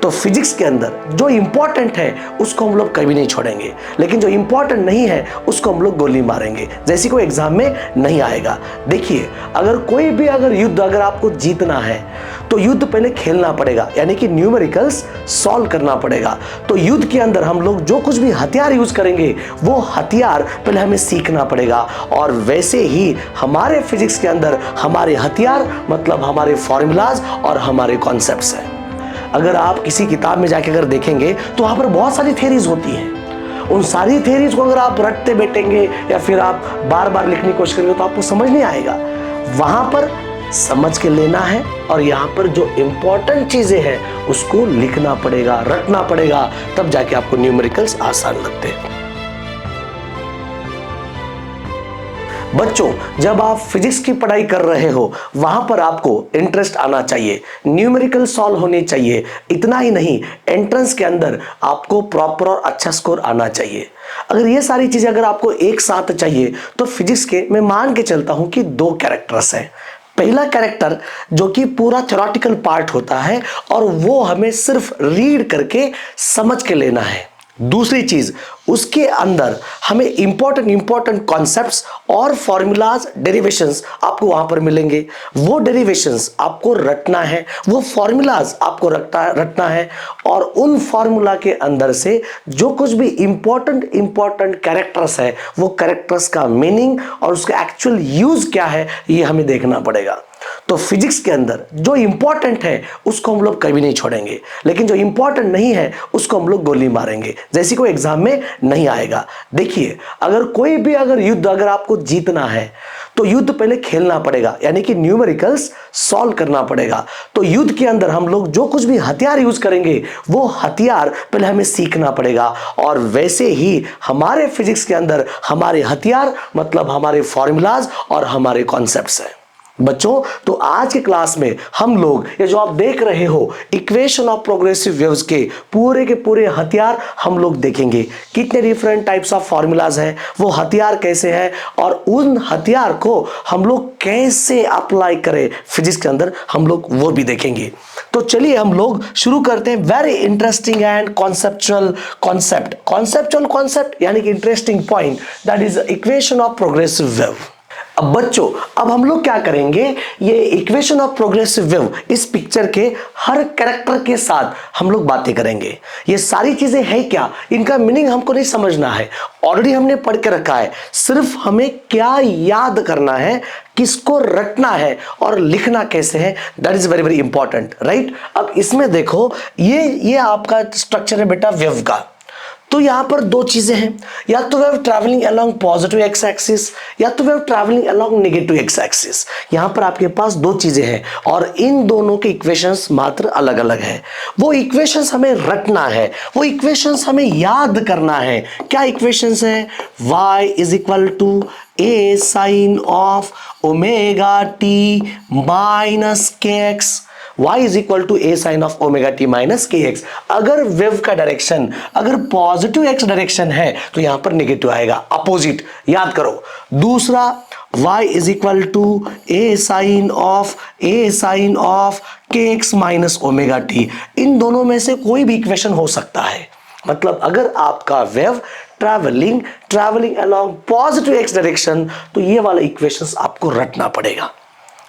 तो फिजिक्स के अंदर जो इंपॉर्टेंट है उसको हम लोग कभी नहीं छोड़ेंगे, लेकिन जो इंपॉर्टेंट नहीं है उसको हम लोग गोली मारेंगे, जैसे कोई एग्जाम में नहीं आएगा। देखिए, अगर कोई भी युद्ध अगर आपको जीतना है तो युद्ध पहले खेलना पड़ेगा, यानी कि न्यूमेरिकल्स सॉल्व करना पड़ेगा। तो युद्ध के अंदर हम लोग जो कुछ भी हथियार यूज करेंगे वो हथियार पहले हमें सीखना पड़ेगा, और वैसे ही हमारे फिजिक्स के अंदर हमारे हथियार मतलब हमारे फॉर्मूलाज और हमारे कॉन्सेप्ट्स हैं। अगर आप किसी किताब में जाके अगर देखेंगे तो वहां पर बहुत सारी थ्योरीज होती हैं। उन सारी थ्योरीज को अगर आप रटते बैठेंगे या फिर आप बार बार लिखने की कोशिश करेंगे तो आपको समझ नहीं आएगा। वहां पर समझ के लेना है, और यहाँ पर जो इंपॉर्टेंट चीजें हैं उसको लिखना पड़ेगा, रटना पड़ेगा, तब जाके आपको न्यूमेरिकल्स आसान लगते हैं। बच्चों, जब आप फिजिक्स की पढ़ाई कर रहे हो वहां पर आपको इंटरेस्ट आना चाहिए, न्यूमेरिकल सॉल्व होने चाहिए। इतना ही नहीं, एंट्रेंस के अंदर आपको प्रॉपर और अच्छा स्कोर आना चाहिए। अगर ये सारी चीजें अगर आपको एक साथ चाहिए तो फिजिक्स के मैं मान के चलता हूं कि 2 कैरेक्टर्स हैं। पहला कैरेक्टर जो कि पूरा थ्योरेटिकल पार्ट होता है और वो हमें सिर्फ रीड करके समझ के लेना है। दूसरी चीज, उसके अंदर हमें इंपॉर्टेंट कॉन्सेप्ट्स और फॉर्मूलाज, डेरिवेशंस आपको वहां पर मिलेंगे। वो डेरिवेशंस आपको रटना है, वो फॉर्मूलाज आपको रटना है, और उन फॉर्मूला के अंदर से जो कुछ भी इंपॉर्टेंट कैरेक्टर्स है वो कैरेक्टर्स का मीनिंग और उसका एक्चुअल यूज क्या है ये हमें देखना पड़ेगा। तो फिजिक्स के अंदर जो इंपॉर्टेंट है उसको हम लोग कभी नहीं छोड़ेंगे, लेकिन जो इंपॉर्टेंट नहीं है उसको हम लोग गोली मारेंगे, जैसे कोई एग्जाम में नहीं आएगा। देखिए, अगर कोई भी युद्ध अगर आपको जीतना है तो युद्ध पहले खेलना पड़ेगा, यानी कि न्यूमेरिकल्स सॉल्व करना पड़ेगा। तो युद्ध के अंदर हम लोग जो कुछ भी हथियार यूज करेंगे वो हथियार पहले हमें सीखना पड़ेगा, और वैसे ही हमारे फिजिक्स के अंदर हमारे हथियार मतलब हमारे फॉर्मूलाज और हमारे कॉन्सेप्ट्स हैं। बच्चों, तो आज के क्लास में हम लोग ये जो आप देख रहे हो इक्वेशन ऑफ प्रोग्रेसिव वेव्स के पूरे हथियार हम लोग देखेंगे। कितने डिफरेंट टाइप्स ऑफ फॉर्मूलाज हैं, वो हथियार कैसे हैं, और उन हथियार को हम लोग कैसे अप्लाई करें फिजिक्स के अंदर हम लोग वो भी देखेंगे। तो चलिए हम लोग शुरू करते हैं। वेरी इंटरेस्टिंग एंड कॉन्सेप्ट यानी कि interesting point, that is equation of progressive wave. अब बच्चों, अब हम लोग क्या करेंगे, ये इक्वेशन ऑफ प्रोग्रेसिव वेव इस पिक्चर के हर कैरेक्टर के साथ हम लोग बातें करेंगे। ये सारी चीजें हैं क्या, इनका मीनिंग हमको नहीं समझना है, ऑलरेडी हमने पढ़ के रखा है। सिर्फ हमें क्या याद करना है, किसको रटना है और लिखना कैसे है, that is very important, right. अब इसमें देखो, ये आपका स्ट्रक्चर है बेटा वेव का। तो यहां पर 2 चीजें हैं, या तो wave travelling along positive x axis या तो wave travelling along negative x axis. यहां पर आपके पास 2 चीजें हैं और इन दोनों के इक्वेशंस मात्र अलग अलग है। वो इक्वेशंस हमें रटना है, वो इक्वेशंस हमें याद करना है। क्या इक्वेशंस है? y is equal to a sine of omega t minus k x, y is equal to a sine of omega t minus k x. अगर वेव का डायरेक्शन अगर पॉजिटिव एक्स डायरेक्शन है तो यहां पर नेगेटिव आएगा, opposite याद करो। दूसरा, y is equal to a sine of k x minus omega t. इन दोनों में से कोई भी इक्वेशन हो सकता है। मतलब अगर आपका wave travelling along positive x direction तो ये वाला इक्वेशंस आपको रटना पड़ेगा।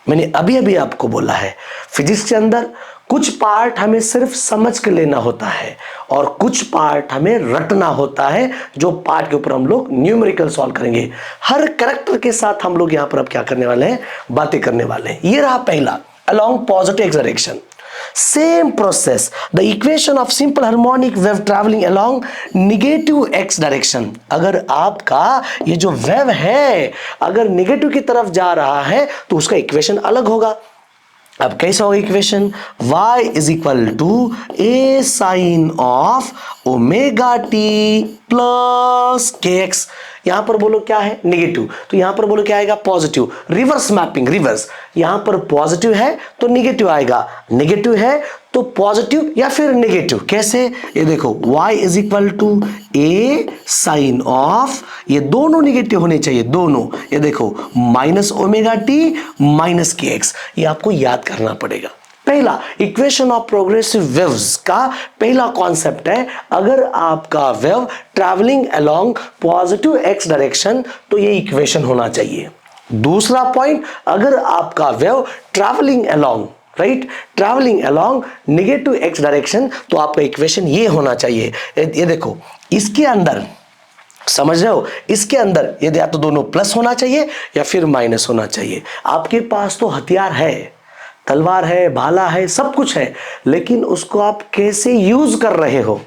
मैंने अभी आपको बोला है, फिजिक्स के अंदर कुछ पार्ट हमें सिर्फ समझ के लेना होता है और कुछ पार्ट हमें रटना होता है, जो पार्ट के ऊपर हम लोग न्यूमेरिकल सॉल्व करेंगे। हर कैरेक्टर के साथ हम लोग यहां पर अब क्या करने वाले हैं, बातें करने वाले हैं। ये रहा पहला, along positive x direction. Same process, the equation of simple harmonic wave traveling along negative x direction। अगर आपका ये जो वेव है अगर नेगेटिव की तरफ जा रहा है तो उसका इक्वेशन अलग होगा। अब कैसा होगा equation? y is equal to a sine of omega t plus k x. यहां पर बोलो क्या है? नेगेटिव, तो यहां पर बोलो क्या आएगा? पॉजिटिव। रिवर्स मैपिंग, रिवर्स, यहां पर पॉजिटिव है तो नेगेटिव आएगा, नेगेटिव है तो पॉजिटिव या फिर नेगेटिव। कैसे? ये देखो, y is equal to a sine of, ये दोनों नेगेटिव होने चाहिए, दोनों। ये देखो, minus omega t minus k x, ये आपको याद करना पड़ेगा। पहला इक्वेशन ऑफ प्रोग्रेसिव वेव्स का पहला कॉन्सेप्ट है, अगर आपका wave travelling along positive x direction तो ये इक्वेशन होना चाहिए। दूसरा पॉइंट, अगर आपका wave travelling along travelling along negative x direction तो आपका इक्वेशन ये होना चाहिए। ये देखो, इसके अंदर समझ रहे हो, इसके अंदर यदि या तो दोनों प्लस होना चाहिए या फिर माइनस होना चाहिए। आपके पास तो हथियार है, तलवार है, भाला है, सब कुछ है, लेकिन उसको आप कैसे यूज कर रहे हो,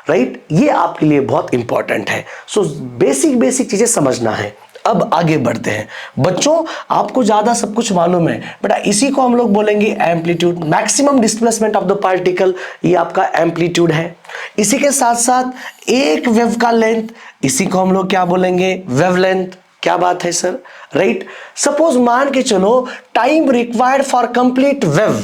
राइट, ये आपके लिए बहुत इंपॉर्टेंट है। सो बेसिक चीजें समझना है। अब आगे बढ़ते हैं बच्चों, आपको ज्यादा सब कुछ मालूम है बेटा, इसी को हम लोग बोलेंगे amplitude, maximum displacement of the particle, ये आपका एम्पलीट्यूड है। इसी के साथ साथ एक वेव का लेंथ, इसी को हम लोग क्या बोलेंगे, वेवलेंथ। क्या बात है सर, राइट। सपोज मान के चलो time required for complete wave,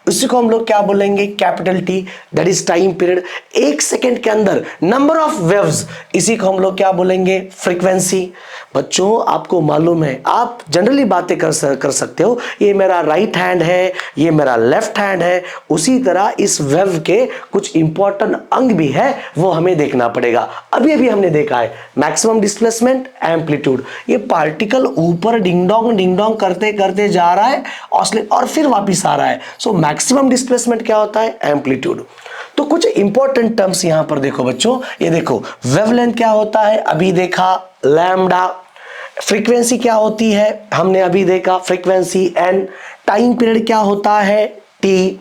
इसी को हम लोग क्या बोलेंगे, capital T, that is time period. एक सेकेंड के अंदर नंबर ऑफ वेव्स, इसी को हम लोग क्या बोलेंगे, फ्रीक्वेंसी। बच्चों आपको मालूम है, आप जनरली बातें कर सकते हो, ये मेरा राइट हैंड है, ये मेरा लेफ्ट हैंड है, उसी तरह इस वेव के कुछ इंपॉर्टेंट अंग भी है, वो हमें देखना पड़ेगा। अभी हमने देखा है मैक्सिमम डिस्प्लेसमेंट, एम्पलीट्यूड, ये पार्टिकल ऊपर डिंग डोंग करते करते जा रहा है ऑसिलेट और फिर वापिस आ रहा है। सो मैक्सिमम डिस्प्लेसमेंट क्या होता है, एम्पलीट्यूड। तो कुछ इंपॉर्टेंट टर्म्स यहां पर देखो बच्चों, ये देखो वेवलेंथ क्या होता है, अभी देखा लैम्डा। फ्रीक्वेंसी क्या होती है, हमने अभी देखा फ्रीक्वेंसी एन। टाइम पीरियड क्या होता है, टी।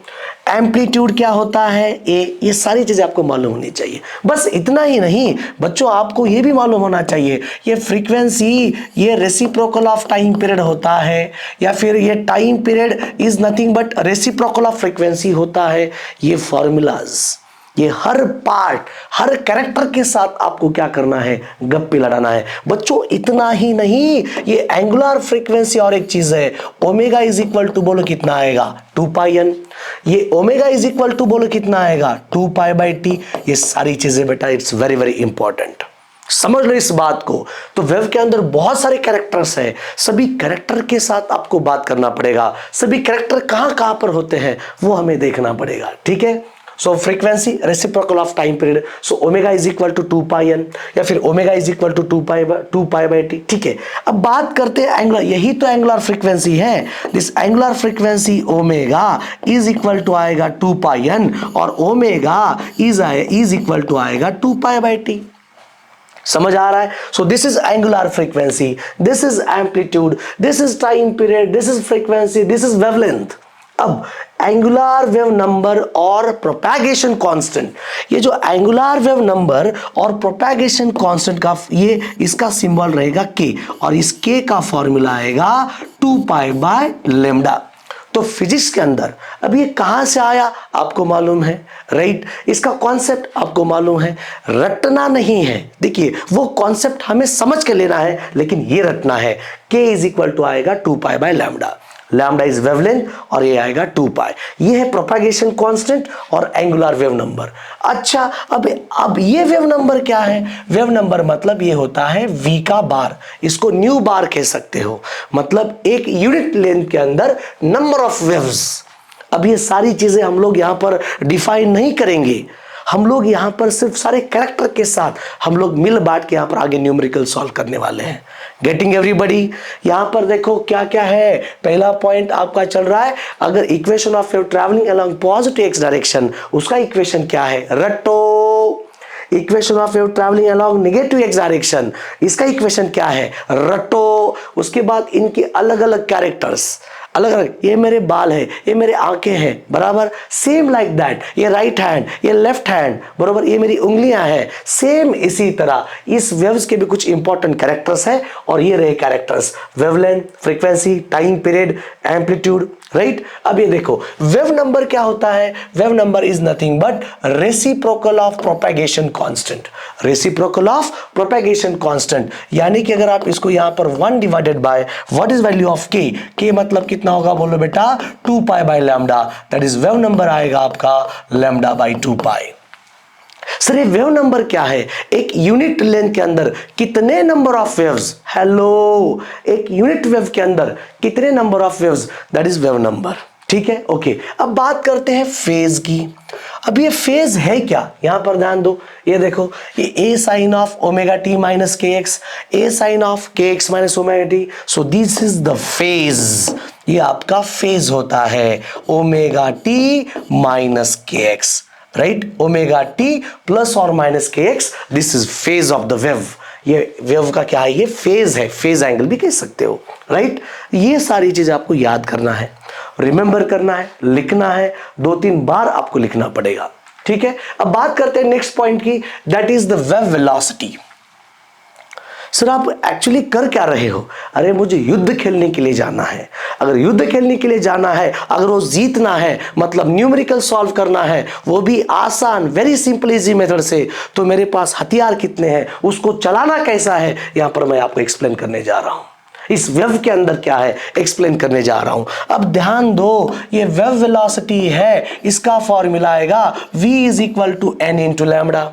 एम्पलीट्यूड क्या होता है, ए। ये सारी चीजें आपको मालूम होनी चाहिए। बस इतना ही नहीं बच्चों, आपको ये भी मालूम होना चाहिए, ये फ्रीक्वेंसी ये रेसिप्रोकल ऑफ टाइम पीरियड होता है, या फिर ये time period is nothing but reciprocal of frequency होता है। ये फॉर्मूलाज, ये हर पार्ट, हर कैरेक्टर के साथ आपको क्या करना है, गप्पे लड़ाना है। बच्चों इतना ही नहीं, ये एंगुलर फ्रीक्वेंसी और एक चीज है, ओमेगा इज इक्वल टू बोलो कितना आएगा, 2 पाई एन। ये ओमेगा इज इक्वल टू बोलो कितना आएगा, 2 पाई बाई टी। ये सारी चीजें बेटा इट्स वेरी वेरी इंपॉर्टेंट, समझ लो इस बात को। तो वेव के अंदर बहुत सारे कैरेक्टर्स हैं, सभी कैरेक्टर के साथ आपको बात करना पड़ेगा। सभी कैरेक्टर कहां पर होते हैं वो हमें देखना पड़ेगा, ठीक है। So frequency reciprocal of time period, so omega is equal to 2 pi n, या फिर omega is equal to 2 pi by t, ठीक है। अब बात करते हैं एंगुलर, यही तो एंगुलर फ्रीक्वेंसी है। This angular frequency omega is equal to आएगा 2 पाई एन, और ओमेगा इज इक्वल टू आएगा 2 पाई बाई टी। समझ आ रहा है। So this is angular frequency, this is amplitude, this is time period, this is frequency, this is wavelength. अब angular wave number और propagation constant, ये जो एंगुलर वेव नंबर और प्रोपैगेशन कांस्टेंट का ये इसका सिंबल रहेगा के, और इस के का फॉर्मूला आएगा 2 पाई बाय लैम्डा। तो फिजिक्स के अंदर अब ये कहां से आया आपको मालूम है, राइट। इसका कॉन्सेप्ट आपको मालूम है, रटना नहीं है। देखिए वो कॉन्सेप्ट हमें समझ के लेना है, लेकिन ये रटना है। के इज इक्वल टू आएगा 2 pi by lambda, lambda is wavelength और ये आएगा 2 पाई। ये है प्रोपैगेशन कांस्टेंट और एंगुलर वेव नंबर। अच्छा अब ये वेव नंबर क्या है, वेव नंबर मतलब ये होता है v का बार, इसको न्यू बार कह सकते हो, मतलब एक यूनिट लेंथ के अंदर नंबर ऑफ वेव्स। अब ये सारी चीजें हम लोग यहां पर डिफाइन नहीं करेंगे, हम लोग यहां पर सिर्फ सारे कैरेक्टर के साथ हम लोग मिल बांट के यहां पर आगे न्यूमेरिकल सॉल्व करने वाले हैं। Getting everybody. यहां पर देखो क्या क्या है, पहला पॉइंट आपका चल रहा है, अगर equation of wave travelling along positive x direction, उसका इक्वेशन क्या है, रटो। Equation of wave travelling along negative x direction, इसका इक्वेशन क्या है, रटो। उसके बाद इनके अलग अलग कैरेक्टर्स, अलग अलग, ये मेरे बाल है, ये मेरे आंखें हैं, बराबर, सेम लाइक दैट, ये राइट हैंड, ये लेफ्ट हैंड, बराबर, ये मेरी उंगलियां हैं, सेम इसी तरह इस वेव्स के भी कुछ इंपॉर्टेंट कैरेक्टर्स हैं, और ये रहे characters, wavelength, frequency, time period, amplitude, right. अब ये देखो वेव नंबर क्या होता है, wave number is nothing but reciprocal of propagation constant, reciprocal of propagation constant, यानी कि अगर आप इसको यहां पर 1 divided by what is value of के मतलब कितना होगा बोलो बेटा, 2 pi by lambda, that is wave number आएगा आपका लैम्डा बाय 2 पाई। सर ये वेव नंबर क्या है, एक यूनिट लेंथ के अंदर कितने नंबर ऑफ वेव्स, हेलो, एक यूनिट वेव के अंदर कितने number of waves, that is wave number. ठीक है, ओके। अब बात करते हैं फेज की। अब ये फेज है क्या, यहां पर ध्यान दो, ये देखो, ये a sine of omega t minus k x, a sine of k x minus omega t, so this is the phase, ये आपका फेज होता है omega t minus k x, right, omega t plus और minus k x, this is phase of the wave. ये wave का क्या है, ये फेज है, फेज एंगल भी कह सकते हो, राइट। ये सारी चीज आपको याद करना है, रिमेंबर करना है, लिखना है, 2-3 बार आपको लिखना पड़ेगा, ठीक है। अब बात करते हैं नेक्स्ट पॉइंट की, that is the wave velocity. Sir आप एक्चुअली कर क्या रहे हो, अरे मुझे युद्ध खेलने के लिए जाना है। अगर युद्ध खेलने के लिए जाना है, अगर वो जीतना है, मतलब न्यूमेरिकल सॉल्व करना है, वो भी आसान, वेरी सिंपल इजी मेथड से, तो मेरे पास हथियार कितने हैं, उसको चलाना कैसा है, यहां पर मैं आपको एक्सप्लेन करने जा रहा हूं। इस वेव के अंदर क्या है एक्सप्लेन करने जा रहा हूं। अब ध्यान दो, ये वेव वेलोसिटी है, इसका फॉर्मूला आएगा v is equal to n into lambda.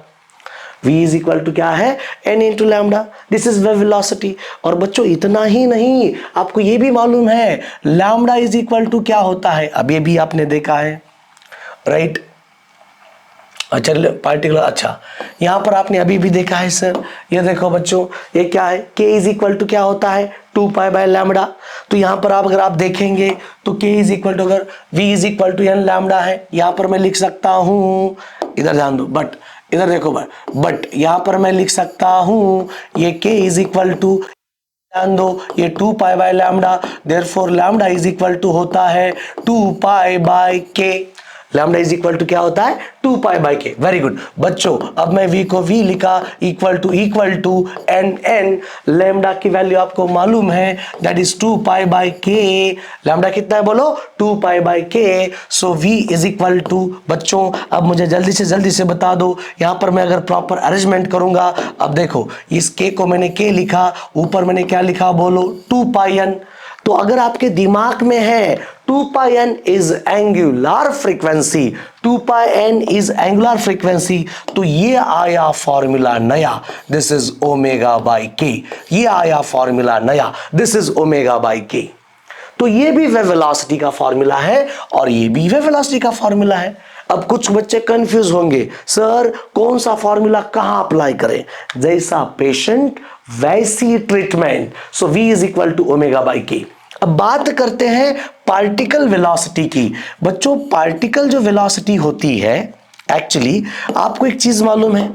v is equal to क्या है, n into lambda, this is wave velocity. और बच्चों इतना ही नहीं, आपको ये भी मालूम है लैम्बडा इज इक्वल टू क्या होता है, अब ये भी आपने देखा है, राइट। अच्छा पार्टिकुलर, अच्छा यहां पर आपने अभी भी देखा है सर, ये देखो बच्चों, ये क्या है, k इज इक्वल टू क्या होता है, 2 पाई बाय लैम्बडा। तो यहां पर आप अगर आप देखेंगे तो k इज इक्वल टू, अगर v is equal to n lambda है, यहां पर मैं लिख सकता हूं, इधर ध्यान दो, बट इधर देखो, बट यहां पर मैं लिख सकता हूं ये k इज इक्वल टू, ध्यान दो, ये 2 pi by lambda, therefore lambda is equal to होता है 2 pi by k। Lambda is equal to क्या होता है, 2 pi by k. Very good बच्चों, अब मैं v को v लिखा इक्वल टू n, लैम्बडा की वैल्यू आपको मालूम है, that is 2 pi by k. Lambda कितना है बोलो, 2 pi by k. So v is equal to, बच्चों अब मुझे जल्दी से बता दो, यहां पर मैं अगर प्रॉपर अरेंजमेंट करूंगा, अब देखो इस k को मैंने k लिखा, ऊपर मैंने क्या लिखा बोलो, 2 पाई n। तो अगर आपके दिमाग में है 2 पाई n is angular frequency, 2 pi n is angular frequency, तो ये आया फॉर्मूला नया, दिस इज ओमेगा बाई के। ये आया फॉर्मूला नया, दिस इज ओमेगा बाई के। तो ये भी वेव वेलोसिटी का फॉर्मूला है और ये भी वेव वेलोसिटी का फॉर्मूला है। अब कुछ बच्चे कंफ्यूज होंगे, सर कौन सा फॉर्मूला कहां अप्लाई करें, जैसा पेशेंट वैसी treatment. So v is equal to omega by k. अब बात करते हैं पार्टिकल वेलोसिटी की। बच्चों पार्टिकल जो वेलोसिटी होती है, एक्चुअली आपको एक चीज मालूम है,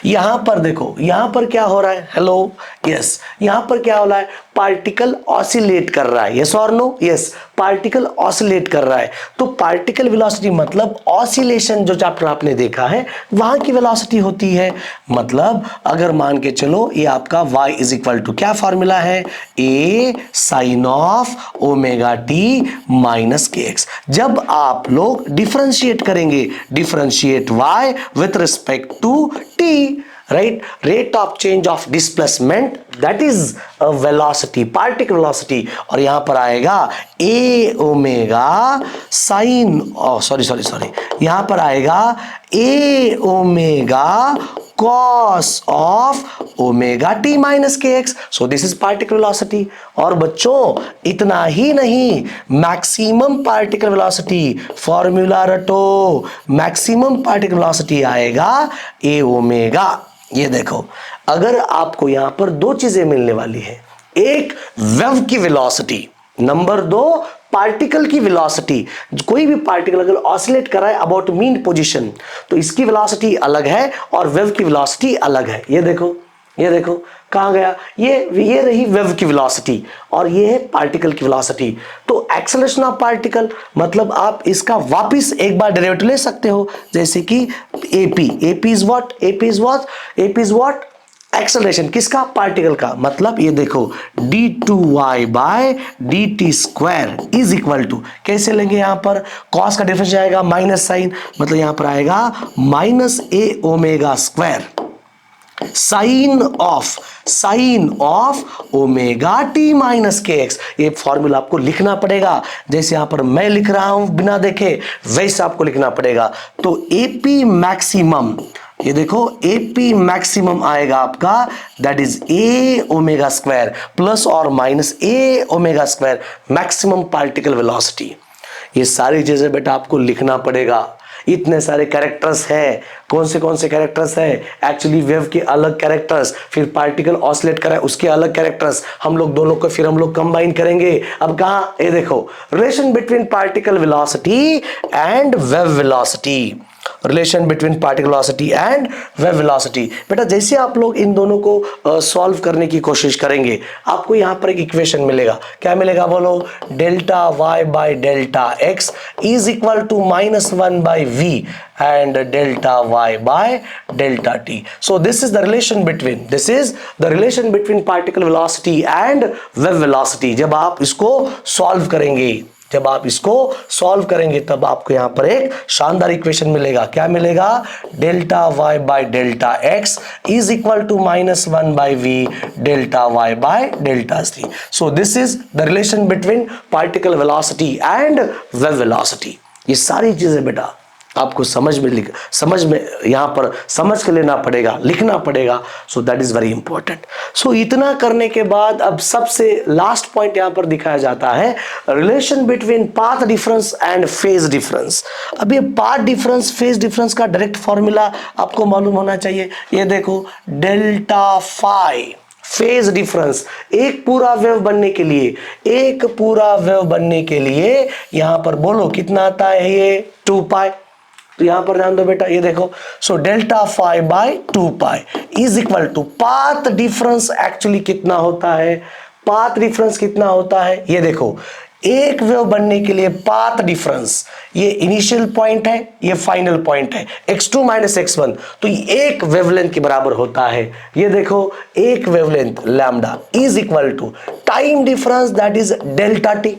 यहां पर देखो, यहां पर क्या हो रहा है, हेलो, यस, यहां पर क्या हो रहा है, पार्टिकल ऑसिलेट कर रहा है, यस और नो, यस, पार्टिकल ऑसिलेट कर रहा है। तो पार्टिकल वेलोसिटी मतलब ऑसिलेशन, जो चैप्टर आपने देखा है वहां की वेलोसिटी होती है। मतलब अगर मान के चलो ये आपका y इज इक्वल टू क्या फॉर्मूला है, a sine of omega t minus k x. जब आप लोग डिफरेंशिएट करेंगे, differentiate y with respect to t, right, rate of change of displacement, that is a velocity, particle velocity। और यहां पर आएगा a ओमेगा साइन, सॉरी, यहां पर आएगा a omega cos of omega t minus k x. So this is particle velocity. और बच्चों इतना ही नहीं, मैक्सिमम पार्टिकल वेलोसिटी फॉर्मूला रटो, मैक्सिमम पार्टिकल वेलोसिटी आएगा a ओमेगा। ये देखो, अगर आपको यहां पर 2 चीजें मिलने वाली है, एक वेव की वेलोसिटी, नंबर 2 पार्टिकल की वेलोसिटी। कोई भी पार्टिकल अगर ऑसिलेट कर रहा है अबाउट मीन पोजीशन, तो इसकी वेलोसिटी अलग है और वेव की वेलोसिटी अलग है। ये देखो कहां गया, ये रही वेव की वेलोसिटी और ये है पार्टिकल की वेलोसिटी। तो एक्सेलरेशन ऑफ पार्टिकल मतलब आप इसका वापस एक बार डेरिवेटिव ले सकते हो, जैसे कि AP इज व्हाट एक्सेलरेशन किसका, पार्टिकल का। मतलब ये देखो d2y by dt square is equal to, कैसे लेंगे, यहां पर cos का डिफरेंस आएगा माइनस साइन, मतलब यहां पर आएगा minus a omega square sine of omega t minus k x. ये फॉर्मूला आपको लिखना पड़ेगा, जैसे यहां पर मैं लिख रहा हूं बिना देखे, वैसे आपको लिखना पड़ेगा। तो एपी मैक्सिमम, ये देखो एपी मैक्सिमम आएगा आपका, that is a omega square plus और minus a omega square, maximum particle velocity. ये सारी चीजें बेटा आपको लिखना पड़ेगा। इतने सारे कैरेक्टर्स हैं, कौन से कैरेक्टर्स हैं, एक्चुअली वेव के अलग कैरेक्टर्स, फिर पार्टिकल ऑसिलेट कर रहा है उसके अलग कैरेक्टर्स, हम लोग दोनों को फिर हम लोग कंबाइन करेंगे। अब कहाँ, ये देखो, relation between particle velocity and wave velocity, relation between particle velocity and wave velocity. बेटा जैसे आप लोग इन दोनों को सॉल्व करने की कोशिश करेंगे, आपको यहां पर एक इक्वेशन मिलेगा। क्या मिलेगा बोलो, delta y by delta x is equal to -1 by v and delta y by delta t. So this is the relation between particle velocity and wave velocity। जब आप इसको सॉल्व करेंगे तब आपको यहां पर एक शानदार इक्वेशन मिलेगा। क्या मिलेगा, delta y by delta x is equal to -1 by v delta y by delta c। So this is the relation between particle velocity and wave velocity. ये सारी चीजें बेटा आपको समझ में यहां पर समझ के लेना पड़ेगा, लिखना पड़ेगा। So that is very important. So इतना करने के बाद अब सबसे लास्ट पॉइंट यहां पर दिखाया जाता है, relation between path difference and phase difference. अब ये पाथ डिफरेंस फेज डिफरेंस का डायरेक्ट फॉर्मूला आपको मालूम होना चाहिए। ये देखो, डेल्टा फाई फेज डिफरेंस, एक पूरा वेव बनने के लिए यहां पर बोलो कितना आता है, ये 2 पाई। तो यहां पर ध्यान दो बेटा, ये देखो, so delta phi by 2 pi is equal to path difference. Actually कितना होता है, पाथ डिफरेंस कितना होता है, ये देखो, एक वेव बनने के लिए पाथ डिफरेंस, ये इनिशियल पॉइंट है, ये फाइनल पॉइंट है, x2 माइनस x1, तो एक वेवलेंथ के बराबर होता है। ये देखो, एक wavelength lambda is equal to time difference that is delta t.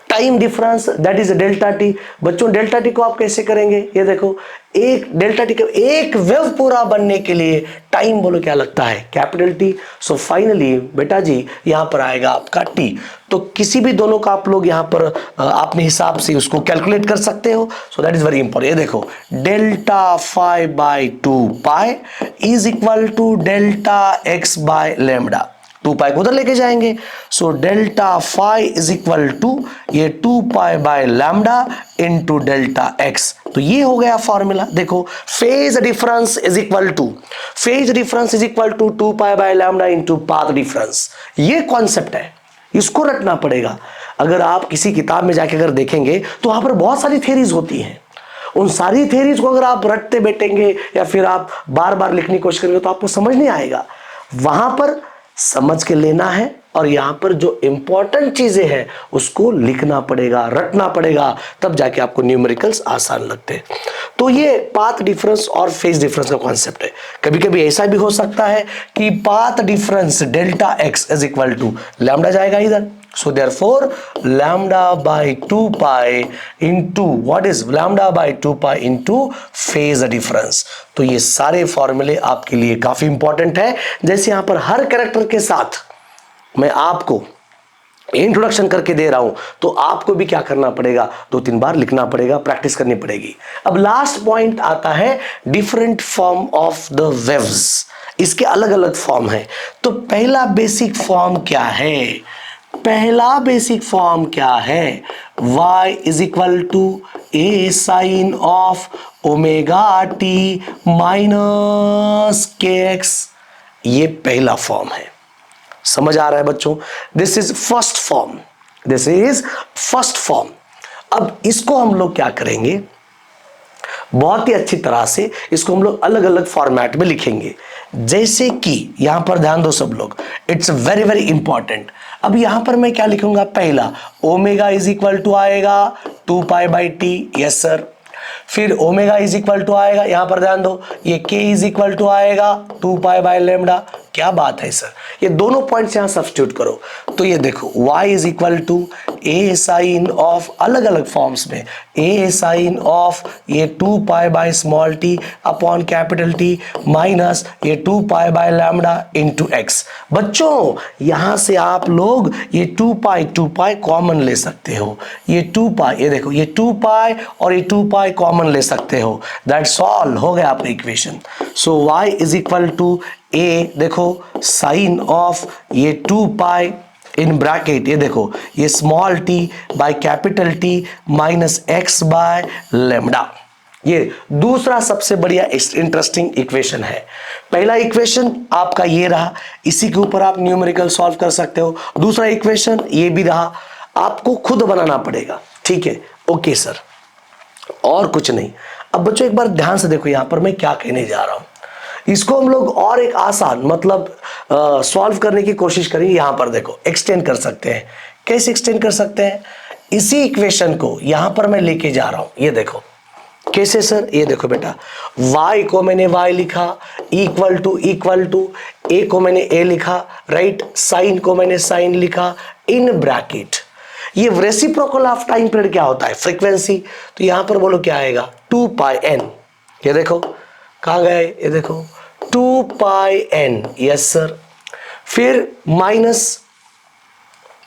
Time difference that is delta t. बच्चों डेल्टा टी को आप कैसे करेंगे, ये देखो, एक डेल्टा टी, एक वेव पूरा बनने के लिए टाइम बोलो क्या लगता है, कैपिटल टी। सो फाइनली बेटा जी यहां पर आएगा आपका टी। तो किसी भी दोनों का आप लोग यहां पर अपने हिसाब से उसको कैलकुलेट कर सकते हो। So that is very important. ये देखो, delta phi by 2 pi is equal to delta x by lambda. 2 pi को उधर लेके जाएंगे। So delta phi is equal to ये 2 pi by lambda into delta x. तो ये हो गया फॉर्मूला। देखो, phase difference is equal to 2 pi by lambda into path difference. ये कॉन्सेप्ट है, इसको रटना पड़ेगा। अगर आप किसी किताब में जाके अगर देखेंगे तो वहां पर बहुत सारी थ्योरीज होती हैं। उन सारी थ्योरीज को अगर आप रटते बैठेंगे या फिर आप बार बार लिखने की कोशिश करेंगे तो आपको समझ नहीं आएगा। वहां पर समझ के लेना है और यहां पर जो इंपॉर्टेंट चीजें हैं उसको लिखना पड़ेगा, रटना पड़ेगा, तब जाके आपको न्यूमेरिकल्स आसान लगते हैं। तो ये पाथ डिफरेंस और फेज डिफरेंस का कॉन्सेप्ट है। कभी कभी ऐसा भी हो सकता है कि path difference delta x is equal to lambda जाएगा इधर। So therefore lambda by 2 pi into what is lambda by 2 pi into phase difference। तो ये सारे फॉर्मूले आपके लिए काफी इंपॉर्टेंट है। जैसे यहां पर हर कैरेक्टर के साथ मैं आपको इंट्रोडक्शन करके दे रहा हूं, तो आपको भी क्या करना पड़ेगा, 2-3 बार लिखना पड़ेगा, प्रैक्टिस करनी पड़ेगी। अब लास्ट पॉइंट आता है different form of the waves. इसके अलग अलग फॉर्म है। तो पहला बेसिक फॉर्म क्या है, y is equal to a sine of omega t minus k x. ये पहला फॉर्म है। समझ आ रहा है बच्चों? This is first form. अब इसको हम लोग क्या करेंगे, बहुत ही अच्छी तरह से इसको हम लोग अलग अलग फॉर्मेट में लिखेंगे। जैसे कि यहां पर ध्यान दो सब लोग, इट्स वेरी वेरी इंपॉर्टेंट। अब यहां पर मैं क्या लिखूंगा, पहला ओमेगा इज इक्वल टू आएगा 2 pi by T, yes sir. फिर ओमेगा इज इक्वल टू आएगा, यहां पर ध्यान दो, ये के इज इक्वल टू आएगा 2 पाई बाय लैम्डा। क्या बात है सर, ये दोनों पॉइंट्स यहां सब्स्टिट्यूट करो। तो ये देखो, y is equal to a sine of, अलग अलग फॉर्म्स में, ए साइन ऑफ ये 2 pi by small t upon capital t minus ये 2 pi by lambda into x. बच्चों यहां से आप लोग ये 2 पाई कॉमन ले सकते हो। ये 2 पाई, ये देखो, ये 2 पाई और ये 2 पाई कॉमन ले सकते हो। दैट्स ऑल, हो गया आपका इक्वेशन। So y is equal to a, देखो, साइन ऑफ ये 2 पाई इन ब्रैकेट, ये देखो ये small t by capital t minus x by lambda. ये दूसरा सबसे बढ़िया इंटरेस्टिंग इक्वेशन है। पहला इक्वेशन आपका ये रहा, इसी के ऊपर आप न्यूमेरिकल सॉल्व कर सकते हो। दूसरा इक्वेशन ये भी रहा, आपको खुद बनाना पड़ेगा, ठीक है। ओके सर, और कुछ नहीं। अब बच्चों एक बार ध्यान से देखो यहां पर मैं क्या कहने जा रहा हूं। इसको हम लोग और एक आसान मतलब सॉल्व करने की कोशिश करेंगे। यहां पर देखो एक्सटेंड कर सकते हैं। कैसे एक्सटेंड कर सकते हैं? इसी इक्वेशन को यहां पर मैं लेके जा रहा हूं। ये देखो कैसे सर, ये देखो बेटा, y को मैंने y लिखा इक्वल टू a को मैंने a लिखा, राइट। साइन को मैंने साइन लिखा इन ब्रैकेट। ये रेसिप्रोकल ऑफ टाइम पीरियड क्या होता है? फ्रीक्वेंसी। तो यहां पर बोलो क्या आएगा? 2 पाई n। ये देखो कहां गए, ये देखो 2 पाई n, यस सर। फिर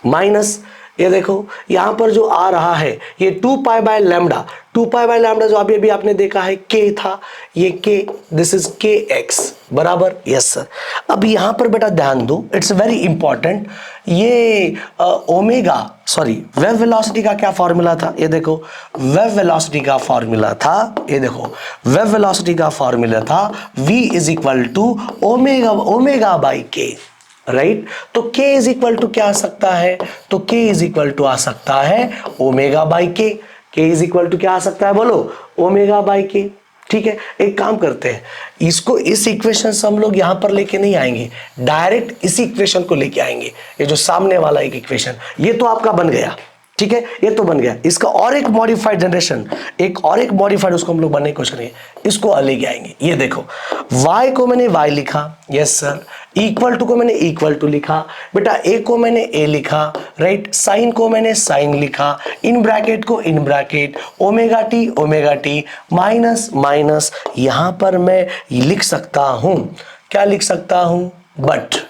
माइनस ये देखो यहां पर जो आ रहा है ये 2 pi by lambda. 2 pi by lambda जो अभी आपने देखा है k था, ये k, दिस इज kx बराबर, यस सर। अब यहां पर बेटा ध्यान दो, इट्स वेरी इंपॉर्टेंट। ये ओमेगा सॉरी वेव वेलोसिटी का क्या फॉर्मूला था? ये देखो वेव वेलोसिटी का फॉर्मूला था, ये देखो वेव वेलोसिटी का फॉर्मूला था v is equal to omega by k, right. तो k इज इक्वल टू क्या आ सकता है? तो k इज इक्वल टू आ सकता है omega by k। k is equal to क्या आ सकता है बोलो? ओमेगा बाई k, ठीक है। एक काम करते हैं, इसको इस इक्वेशन से हम लोग यहां पर लेके नहीं आएंगे, डायरेक्ट इसी इक्वेशन को लेके आएंगे। ये जो सामने वाला एक इक्वेशन, ये तो आपका बन गया, ठीक है, ये तो बन गया। इसका और एक मॉडिफाइड जनरेशन, एक मॉडिफाइड उसको हम लोग बनने की कोशिश करेंगे, इसको लेके आएंगे। ये देखो y को मैंने y लिखा, यस सर। इक्वल टू को मैंने इक्वल टू लिखा, बेटा a को मैंने a लिखा, राइट। साइन को मैंने साइन लिखा, इन ब्रैकेट को in bracket, omega t minus minus. यहां पर मैं लिख सकता हूं, क्या लिख सकता हूं? बट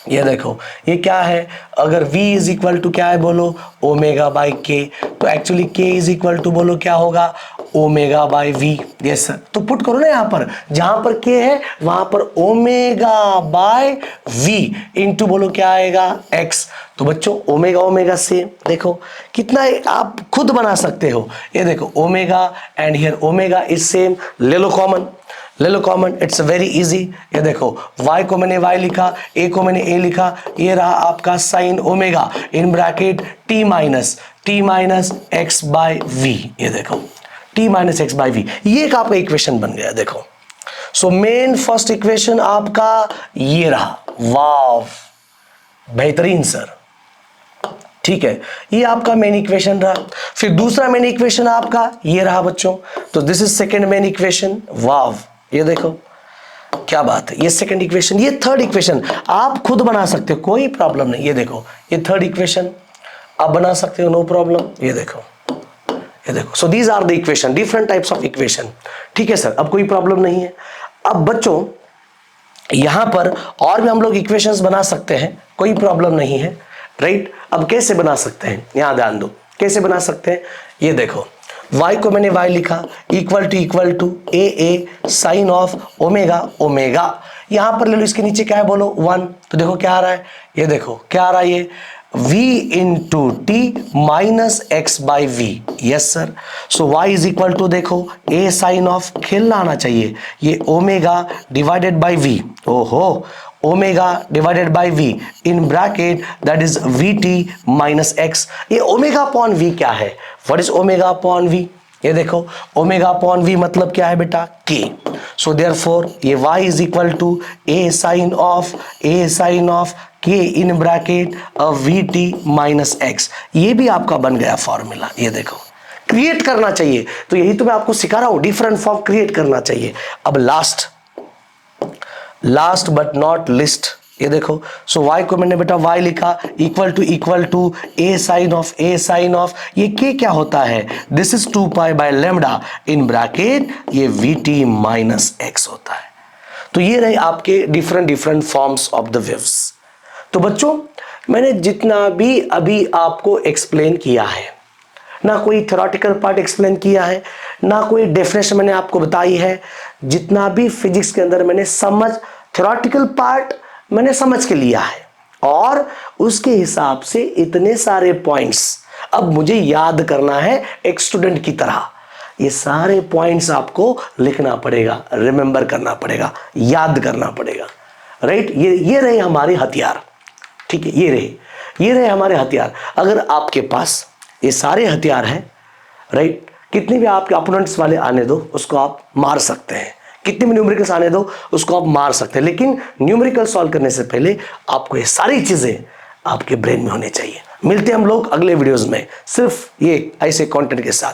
ये देखो ये क्या है? अगर v इज इक्वल टू क्या है बोलो? Omega by k। तो actually k is equal to बोलो क्या होगा? Omega by v, yes sir. तो पुट करो ना यहां पर, जहां पर k है वहां पर ओमेगा बाय v इंटू बोलो क्या आएगा? x। तो बच्चों ओमेगा ओमेगा से देखो कितना आप खुद बना सकते हो। ये देखो omega and here omega is same, ले लो कॉमन, इट्स वेरी इजी। ये देखो y को मैंने y लिखा, a को मैंने a लिखा, ये रहा आपका sine omega in bracket t minus x by v। ये देखो t minus x by v, ये एक आपका इक्वेशन बन गया। देखो सो मेन फर्स्ट इक्वेशन आपका ये रहा, वाव बेहतरीन सर, ठीक है। ये आपका मेन इक्वेशन रहा। फिर दूसरा मेन इक्वेशन आपका ये रहा बच्चों, तो this is second main equation, wow. ये देखो क्या बात है, ये सेकंड इक्वेशन। ये थर्ड इक्वेशन आप खुद बना सकते हो, कोई प्रॉब्लम नहीं। ये देखो ये थर्ड इक्वेशन आप बना सकते हो, नो प्रॉब्लम। ये देखो so these are the equation, different types of equation, ठीक है सर। अब कोई प्रॉब्लम नहीं है। अब बच्चों यहां पर और भी हम लोग इक्वेशंस बना सकते हैं, कोई प्रॉब्लम नहीं है, राइट। अब कैसे बना सकते हैं, यहां ध्यान दो कैसे बना सकते हैं। ये देखो y को मैंने y लिखा equal to a sine of omega. यहां पर ले लो, इसके नीचे क्या है बोलो? 1। तो देखो क्या आ रहा है, ये देखो क्या आ रहा है, ये v into t minus x by v, yes sir. So y is equal to देखो a साइन ऑफ, खेलना आना चाहिए, ये ओमेगा डिवाइडेड बाई v, ओहो omega divided by v in bracket that is vt minus x। ये omega upon v क्या है? What is omega upon v? ये देखो ओमेगा अपॉन v मतलब क्या है बेटा? k। सो देयरफॉर ये y is equal to a sine of k in bracket vt minus x। ये भी आपका बन गया फॉर्मूला। ये देखो क्रिएट करना चाहिए, तो यही तो मैं आपको सिखा रहा हूं, डिफरेंट फॉर्म क्रिएट करना चाहिए। अब लास्ट बट नॉट लिस्ट, ये देखो सो y को मैंने बेटा y लिखा equal to a sine of, ये k क्या होता है? This is 2 pi by lambda in bracket ये vt माइनस x होता है। तो ये रहे आपके different forms of the waves. तो बच्चों मैंने जितना भी अभी आपको एक्सप्लेन किया है, ना कोई थ्योरेटिकल पार्ट एक्सप्लेन किया है, ना कोई डेफिनेशन मैंने आपको बताई है, जितना भी फिजिक्स के अंदर मैंने थ्योरेटिकल पार्ट मैंने समझ के लिया है, और उसके हिसाब से इतने सारे पॉइंट्स अब मुझे याद करना है एक स्टूडेंट की तरह। ये सारे पॉइंट्स आपको लिखना पड़ेगा, रिमेंबर करना पड़ेगा, याद करना पड़ेगा, राइट। ये रहे हमारे हथियार, ठीक है, ये रहे हमारे हथियार। अगर आपके पास ये सारे हथियार हैं, राइट, कितने भी आपके अपोनेंट्स वाले आने दो, उसको आप मार सकते हैं, कितने भी न्यूमेरिकल्स आने दो उसको आप मार सकते हैं। लेकिन न्यूमेरिकल सॉल्व करने से पहले आपको ये सारी चीजें आपके ब्रेन में होनी चाहिए। मिलते हैं हम लोग अगले वीडियोस में सिर्फ ये ऐसे कंटेंट के साथ।